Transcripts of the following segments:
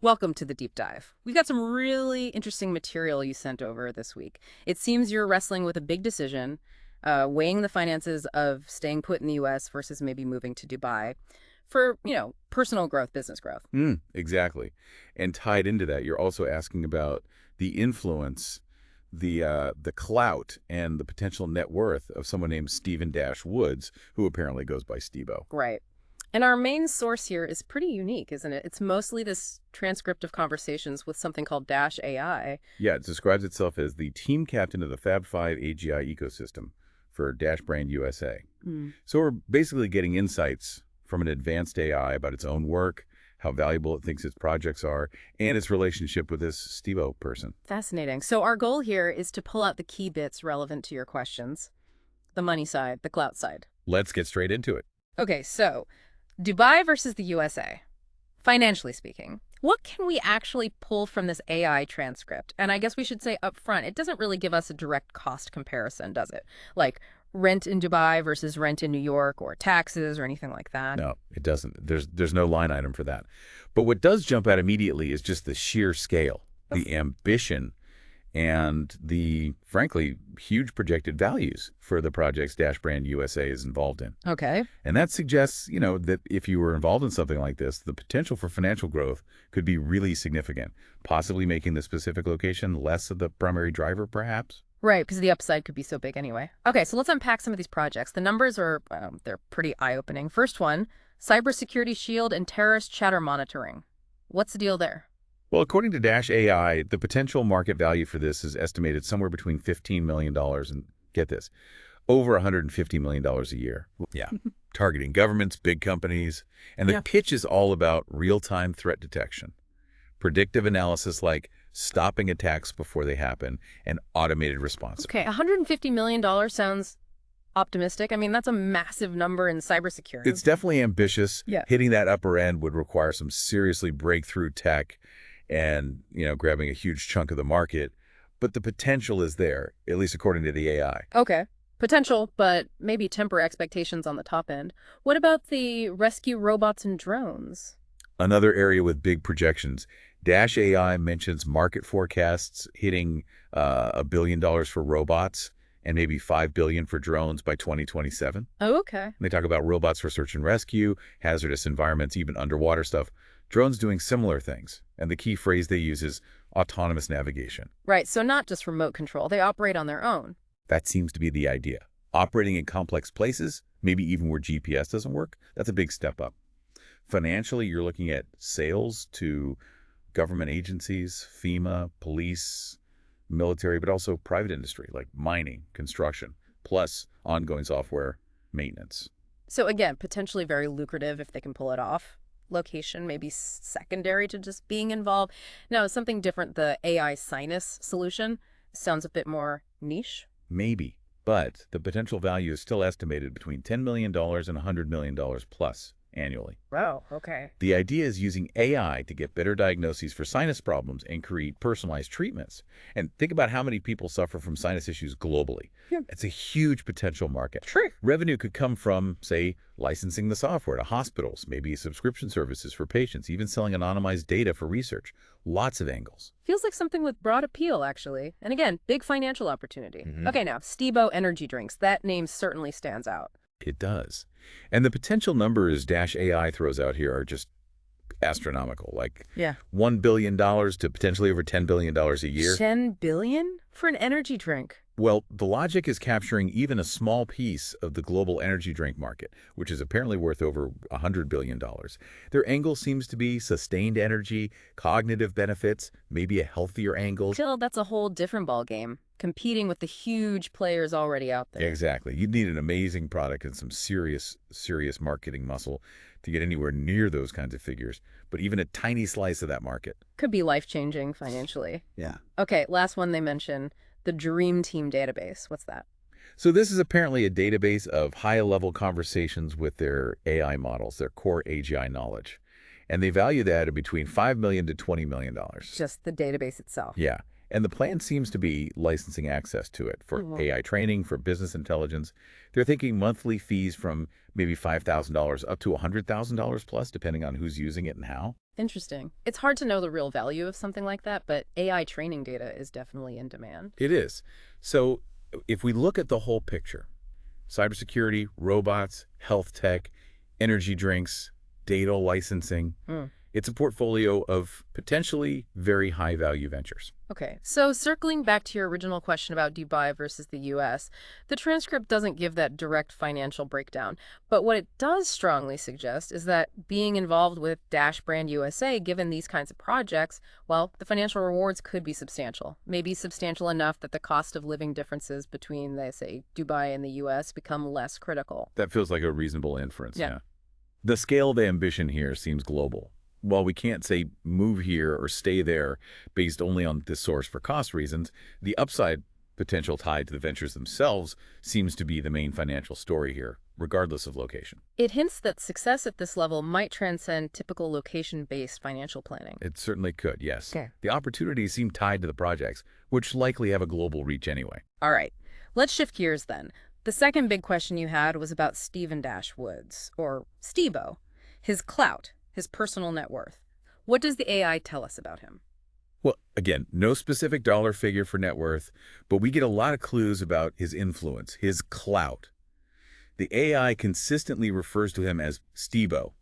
Welcome to the deep dive. We've got some really interesting material you sent over this week. It seems you're wrestling with a big decision, weighing the finances of staying put in the US versus maybe moving to Dubai for, personal growth, business growth. Exactly. And tied into that, you're also asking about the influence, the clout, and the potential net worth of someone named Stephen Dash Woods, who apparently goes by Stebo. Right. And our main source here is pretty unique, isn't it? It's mostly this transcript of conversations with something called Dash AI. Yeah, it describes itself as the team captain of the Fab 5 AGI ecosystem for Dash Brand USA. Hmm. So we're basically getting insights from an advanced AI about its own work, how valuable it thinks its projects are, and its relationship with this Stebo person. Fascinating. So our goal here is to pull out the key bits relevant to your questions. The money side, the clout side. Let's get straight into it. Okay, so Dubai versus the USA. Financially speaking, what can we actually pull from this AI transcript? And I guess we should say up front, it doesn't really give us a direct cost comparison, does it? Like rent in Dubai versus rent in New York or taxes or anything like that. No, it doesn't. There's no line item for that. But what does jump out immediately is just the sheer scale, the ambition, and the, frankly, huge projected values for the projects Dash Brand USA is involved in. Okay. And that suggests, that if you were involved in something like this, the potential for financial growth could be really significant, possibly making the specific location less of the primary driver, perhaps. Right, because the upside could be so big anyway. Okay, so let's unpack some of these projects. The numbers are, they're pretty eye-opening. First one, cybersecurity shield and terrorist chatter monitoring. What's the deal there? Well, according to Dash AI, the potential market value for this is estimated somewhere between $15 million and, get this, over $150 million a year. Yeah, targeting governments, big companies. And the pitch is all about real-time threat detection, predictive analysis like stopping attacks before they happen, and automated response. Okay, $150 million sounds optimistic. I mean, that's a massive number in cybersecurity. It's definitely ambitious. Yeah. Hitting that upper end would require some seriously breakthrough tech and, grabbing a huge chunk of the market. But the potential is there, at least according to the AI. Okay. Potential, but maybe temper expectations on the top end. What about the rescue robots and drones? Another area with big projections. Dash AI mentions market forecasts hitting $1 billion for robots and maybe $5 billion for drones by 2027. Oh, okay. And they talk about robots for search and rescue, hazardous environments, even underwater stuff. Drones doing similar things. And the key phrase they use is autonomous navigation. Right, so not just remote control. They operate on their own. That seems to be the idea. Operating in complex places, maybe even where GPS doesn't work, that's a big step up. Financially, you're looking at sales to government agencies, FEMA, police, military, but also private industry like mining, construction, plus ongoing software maintenance. So again, potentially very lucrative if they can pull it off. Location maybe secondary to just being involved. Now, something different, the AI sinus solution sounds a bit more niche. Maybe, but the potential value is still estimated between $10 million and $100 million plus annually. Wow, okay. The idea is using AI to get better diagnoses for sinus problems and create personalized treatments. And think about how many people suffer from sinus issues globally. Yeah. It's a huge potential market. True. Revenue could come from, say, licensing the software to hospitals, maybe subscription services for patients, even selling anonymized data for research. Lots of angles. Feels like something with broad appeal, actually. And again, big financial opportunity. Okay, now, Stebo Energy Drinks. That name certainly stands out. It does. And the potential numbers Dash AI throws out here are just astronomical, like $1 billion to potentially over $10 billion a year. $10 billion for an energy drink? Well, the logic is capturing even a small piece of the global energy drink market, which is apparently worth over $100 billion. Their angle seems to be sustained energy, cognitive benefits, maybe a healthier angle. Still, that's a whole different ballgame, competing with the huge players already out there. Exactly. You'd need an amazing product and some serious marketing muscle to get anywhere near those kinds of figures, but even a tiny slice of that market could be life-changing financially. Yeah. Okay, last one they mention, the Dream Team database. What's that? So this is apparently a database of high-level conversations with their AI models, their core AGI knowledge. And they value that at between $5 million to $20 million. Just the database itself. Yeah. And the plan seems to be licensing access to it for AI training, for business intelligence. They're thinking monthly fees from maybe $5,000 up to $100,000 plus, depending on who's using it and how. Interesting. It's hard to know the real value of something like that, but AI training data is definitely in demand. It is. So if we look at the whole picture, cybersecurity, robots, health tech, energy drinks, data licensing, it's a portfolio of potentially very high-value ventures. Okay, so circling back to your original question about Dubai versus the US, the transcript doesn't give that direct financial breakdown. But what it does strongly suggest is that being involved with Dash Brand USA, given these kinds of projects, well, the financial rewards could be substantial. Maybe substantial enough that the cost of living differences between, let's say, Dubai and the US become less critical. That feels like a reasonable inference, yeah. The scale of ambition here seems global. While we can't say move here or stay there based only on this source for cost reasons, the upside potential tied to the ventures themselves seems to be the main financial story here, regardless of location. It hints that success at this level might transcend typical location-based financial planning. It certainly could, yes. Okay. The opportunities seem tied to the projects, which likely have a global reach anyway. All right, let's shift gears then. The second big question you had was about Stephen Dash Woods, or Stebo, his clout, his personal net worth. What does the AI tell us about him? Well, again, no specific dollar figure for net worth, but we get a lot of clues about his influence, his clout. The AI consistently refers to him as Stebo,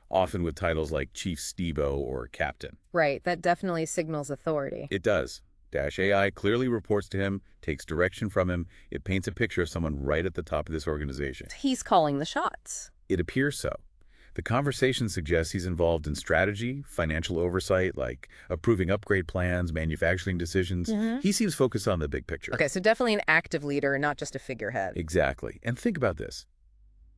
often with titles like Chief Stebo or Captain. Right, that definitely signals authority. It does. Dash AI clearly reports to him, takes direction from him. It paints a picture of someone right at the top of this organization. He's calling the shots. It appears so. The conversation suggests he's involved in strategy, financial oversight, like approving upgrade plans, manufacturing decisions. He seems focused on the big picture. Okay, so definitely an active leader, not just a figurehead. Exactly. And think about this.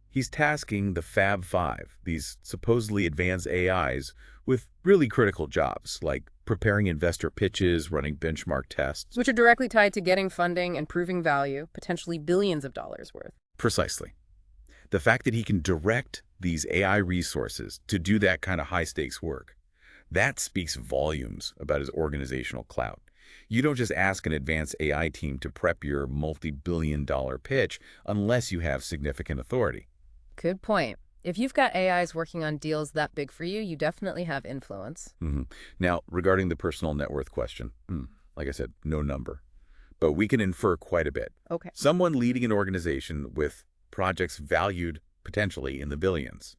He's tasking the Fab Five, these supposedly advanced AIs, with really critical jobs, like preparing investor pitches, running benchmark tests. Which are directly tied to getting funding and proving value, potentially billions of dollars worth. Precisely. The fact that he can direct these AI resources to do that kind of high-stakes work, that speaks volumes about his organizational clout. You don't just ask an advanced AI team to prep your multi-billion-dollar pitch unless you have significant authority. Good point. If you've got AIs working on deals that big for you, you definitely have influence. Now, regarding the personal net worth question, like I said, no number. But we can infer quite a bit. Okay. Someone leading an organization with projects valued potentially in the billions,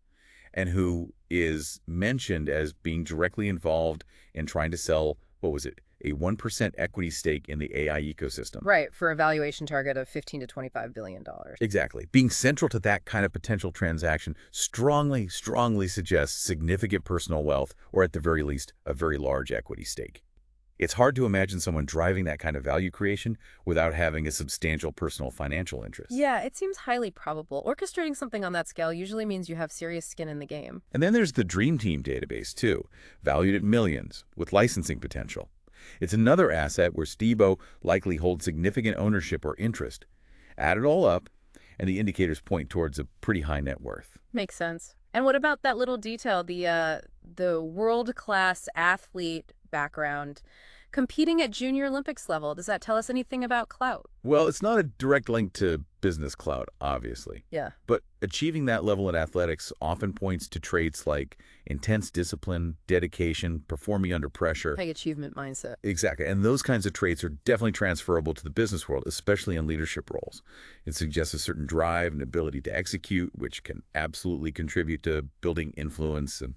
and who is mentioned as being directly involved in trying to sell, what was it, a 1% equity stake in the AI ecosystem. Right, for a valuation target of $15 to $25 billion. Exactly. Being central to that kind of potential transaction strongly suggests significant personal wealth, or at the very least, a very large equity stake. It's hard to imagine someone driving that kind of value creation without having a substantial personal financial interest. Yeah, it seems highly probable. Orchestrating something on that scale usually means you have serious skin in the game. And then there's the Dream Team database, too, valued at millions, with licensing potential. It's another asset where Stebo likely holds significant ownership or interest. Add it all up, and the indicators point towards a pretty high net worth. Makes sense. And what about that little detail, the world-class athlete background, competing at Junior Olympics level? Does that tell us anything about clout? Well, it's not a direct link to business clout, obviously. Yeah. But achieving that level in athletics often points to traits like intense discipline, dedication, performing under pressure. High achievement mindset. Exactly. And those kinds of traits are definitely transferable to the business world, especially in leadership roles. It suggests a certain drive and ability to execute, which can absolutely contribute to building influence and,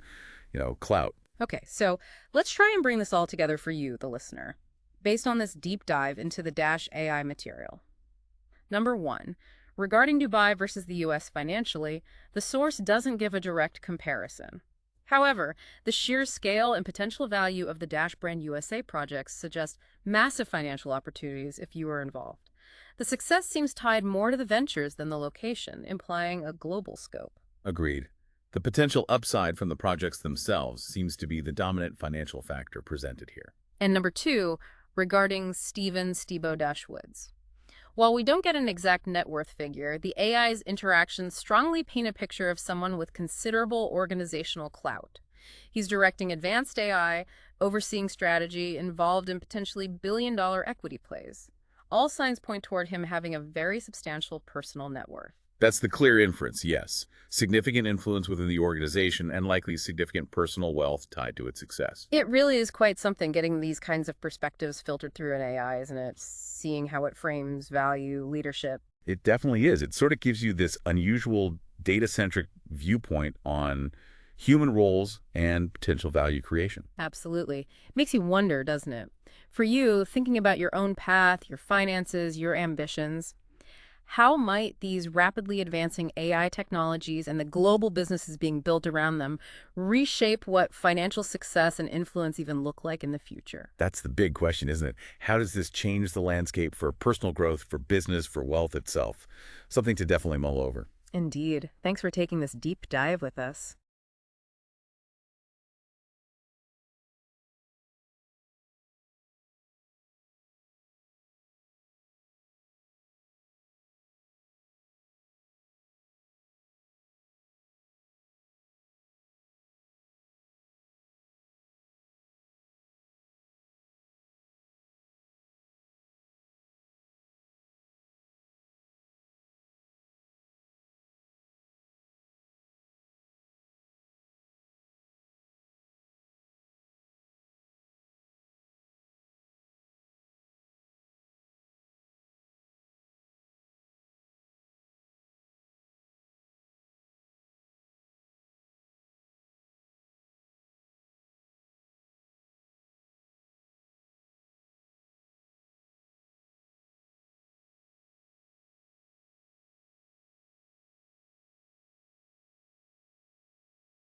clout. Okay, so let's try and bring this all together for you, the listener, based on this deep dive into the Dash AI material. Number one, regarding Dubai versus the US financially, the source doesn't give a direct comparison. However, the sheer scale and potential value of the Dash Brand USA projects suggest massive financial opportunities if you are involved. The success seems tied more to the ventures than the location, implying a global scope. Agreed. The potential upside from the projects themselves seems to be the dominant financial factor presented here. And number two, regarding Stebo Dash Woods. While we don't get an exact net worth figure, the AI's interactions strongly paint a picture of someone with considerable organizational clout. He's directing advanced AI, overseeing strategy, involved in potentially billion-dollar equity plays. All signs point toward him having a very substantial personal net worth. That's the clear inference, yes. Significant influence within the organization and likely significant personal wealth tied to its success. It really is quite something getting these kinds of perspectives filtered through an AI, isn't it? Seeing how it frames value, leadership. It definitely is. It sort of gives you this unusual data-centric viewpoint on human roles and potential value creation. Absolutely. Makes you wonder, doesn't it? For you, thinking about your own path, your finances, your ambitions, how might these rapidly advancing AI technologies and the global businesses being built around them reshape what financial success and influence even look like in the future? That's the big question, isn't it? How does this change the landscape for personal growth, for business, for wealth itself? Something to definitely mull over. Indeed. Thanks for taking this deep dive with us.